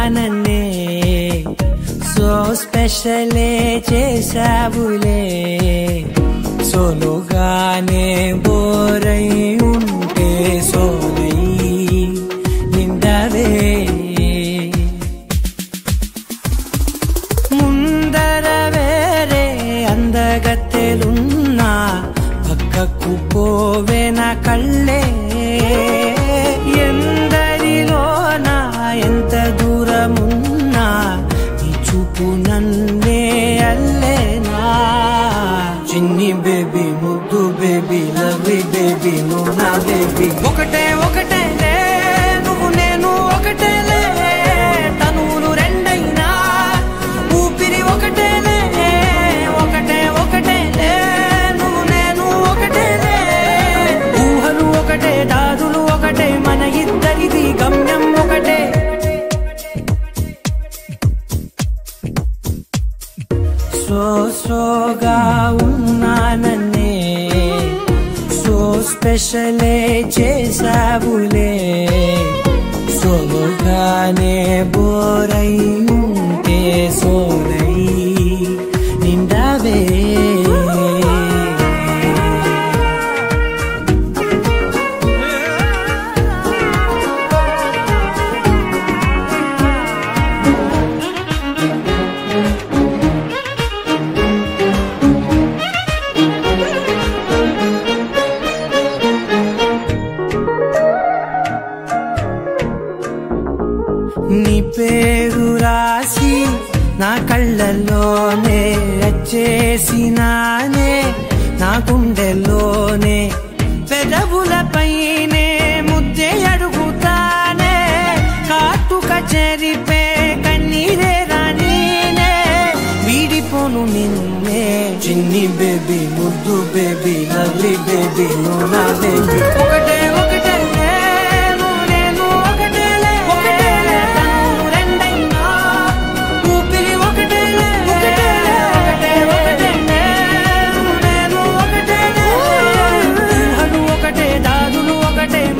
ఉన్నానన్నే so స్పెషలే చేసావులే సోలోగానే బోరై ఉంటే సోలై నిండవే ముందర వేరే అందగత్తెలున్నా పక్కకు పోవే నా కళ్ళే ఎందరిలోనా ఎంత దూరమున్నా నీ చూపు నన్నే అల్లేనా చిన్ని బేబీ ముద్దు బేబీ లవ్లీ బేబీ నువ్వు నా బేబీ ఒకటే ఒకటే నువ్వు నేను ఒకటేలే తనువులు రెండైనా ఊపిరి ఒకటేలే ఒకటే ఒకటేలే నువ్వు నేను ఒకటేలే ఊహలు ఒకటే దారులు ఒకటే మన ఇద్దరిది గమ్యం ఒకటే సోగా ఉన్నానన్నే సో స్పెషలే చేసావులే సోలోగానే బోరై ఉంటే సోలై నిండవే నీ పేరు రాసి నా కళ్ళల్లోనే వచ్చేసినానే నా గుండెల్లోనే పెదవులపైనే ముద్దే అడుగుతానే కాటుక చెరిపే కన్నీరే రానీనే వీడిపోను నిన్నే చిన్ని బేబీ ముద్దు బేబీ లవ్లీ బేబీ నువ్వు నా బేబీ ఒకటే ఒకటే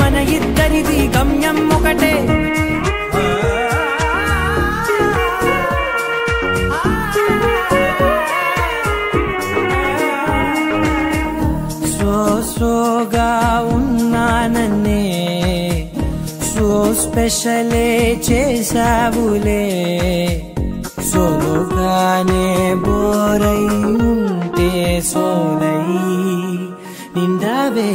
మన ఇద్దరిది గమ్యం ఒకటే సోగా ఉన్నానన్నే సో స్పెషలే చేసావులే సోలోగానే బోరై ఉంటే సోలై నిండవే